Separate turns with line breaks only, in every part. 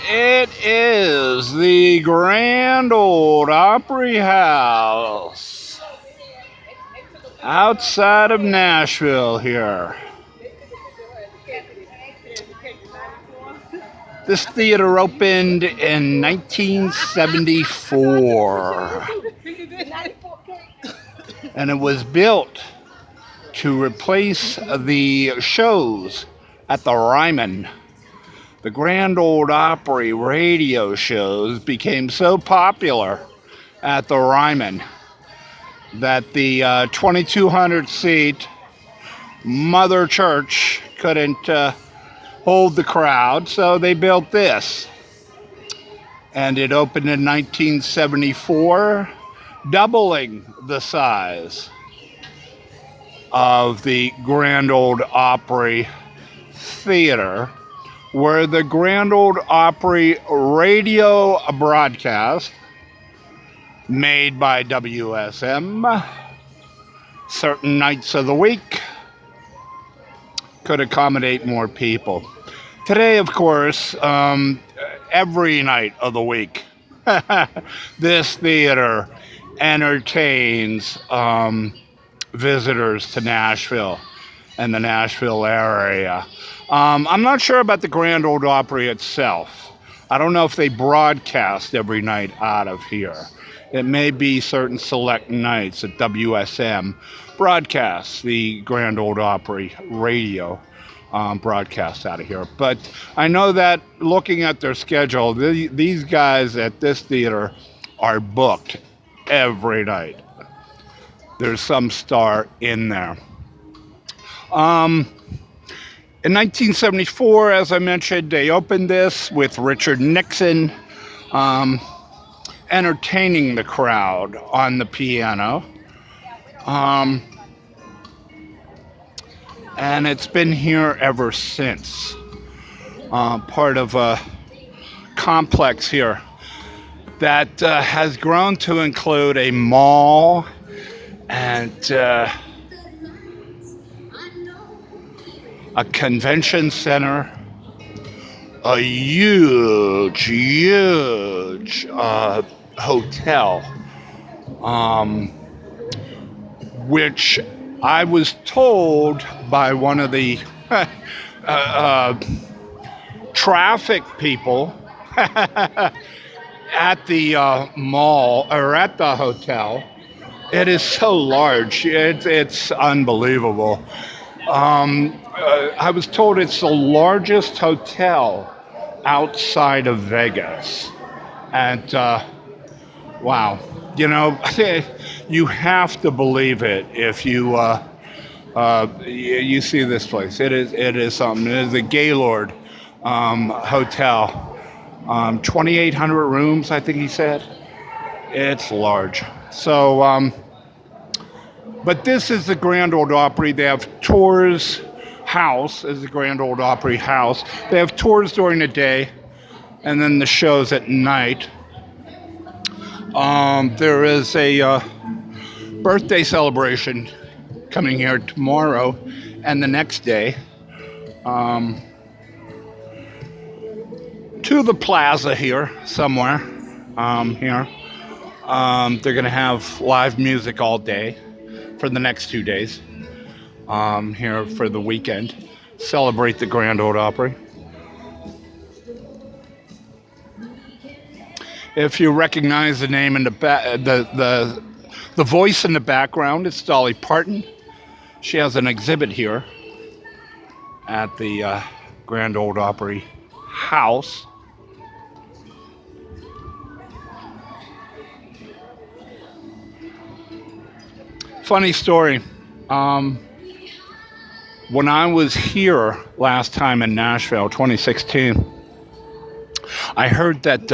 It is the Grand Old Opry House outside of Nashville here. This theater opened in 1974 and it was built to replace the shows at the Ryman. The Grand Ole Opry radio shows became so popular at the Ryman that the 2,200 seat Mother Church couldn't hold the crowd, so they built this. And it opened in 1974, doubling the size of the Grand Ole Opry Theater, where the Grand Ole Opry radio broadcast made by WSM certain nights of the week could accommodate more people. Today, of course, every night of the week, this theater entertains visitors to Nashville and the Nashville area. I'm not sure about the Grand Ole Opry itself. I don't know if they broadcast every night out of here. It may be certain select nights that WSM broadcasts the Grand Ole Opry radio broadcast out of here. But I know that looking at their schedule, these guys at this theater are booked every night. There's some star in there. In 1974, as I mentioned, they opened this with Richard Nixon entertaining the crowd on the piano. And it's been here ever since. Part of a complex here that has grown to include a mall and a convention center, a huge hotel, which I was told by one of the traffic people at the mall or at the hotel. It is so large, it's unbelievable. I was told it's the largest hotel outside of Vegas. And wow, you know, you have to believe it if you see this place. It is something. It is a Gaylord hotel. 2,800 rooms, I think he said. It's large. So, but this is the Grand Ole Opry. They have tours. House is the Grand Ole Opry House. They have tours during the day, and then the shows at night. There is a birthday celebration coming here tomorrow and the next day. To the plaza here somewhere. Here. They're going to have live music all day for the next 2 days. Here for the weekend. Celebrate the Grand Ole Opry. If you recognize the name in the the voice in the background, it's Dolly Parton. She has an exhibit here at the Grand Ole Opry House. Funny story. When I was here last time in Nashville, 2016, I heard that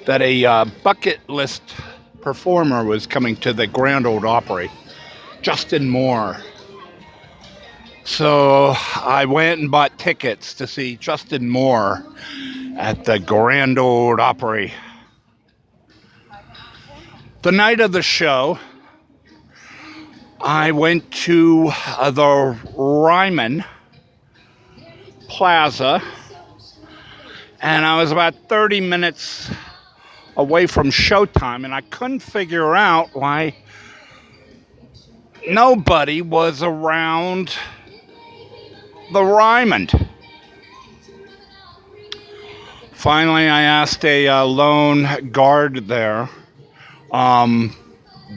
that a bucket list performer was coming to the Grand Ole Opry, Justin Moore. So I went and bought tickets to see Justin Moore at the Grand Ole Opry. The night of the show, I went to the Ryman Plaza, and I was about 30 minutes away from showtime, and I couldn't figure out why nobody was around the Ryman. Finally, I asked a lone guard there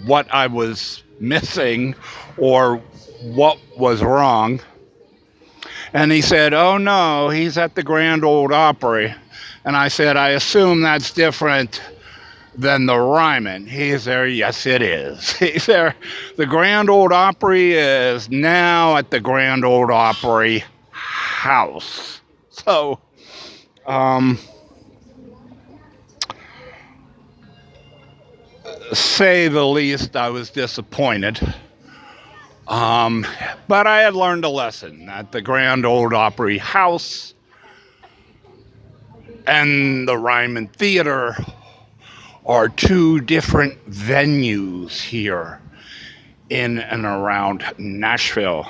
what I was missing or what was wrong. And he said, "Oh no, he's at the Grand Ole Opry." And I said, "I assume that's different than the Ryman." He's there. "Yes, it is." He's there. The Grand Ole Opry is now at the Grand Ole Opry House. So, say the least, I was disappointed. But I had learned a lesson at the Grand Ole Opry House and the Ryman Theater are two different venues here in and around Nashville.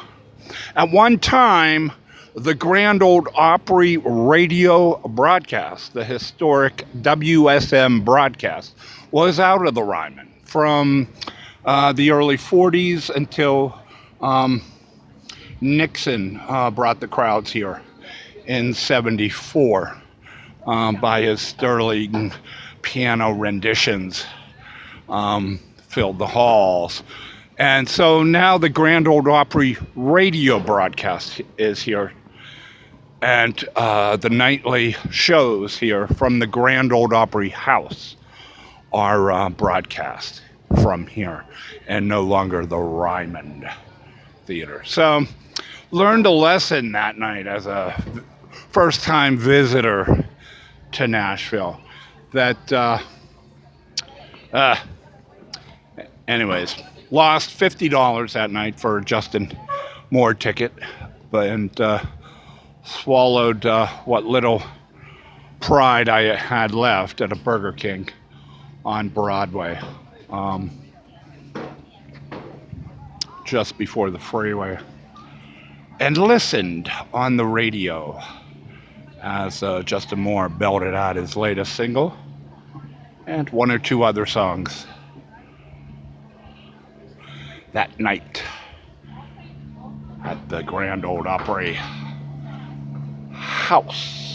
At one time, the Grand Ole Opry radio broadcast, the historic WSM broadcast, was out of the Ryman from the early 40s until Nixon brought the crowds here in 74 by his sterling piano renditions, filled the halls. And so now the Grand Ole Opry radio broadcast is here. And the nightly shows here from the Grand Ole Opry House are broadcast from here and no longer the Ryman Theater. So learned a lesson that night as a first-time visitor to Nashville that anyways, lost $50 that night for a Justin Moore ticket, and swallowed what little pride I had left at a Burger King on Broadway, just before the freeway, and listened on the radio as Justin Moore belted out his latest single and one or two other songs that night at the Grand Ole Opry House.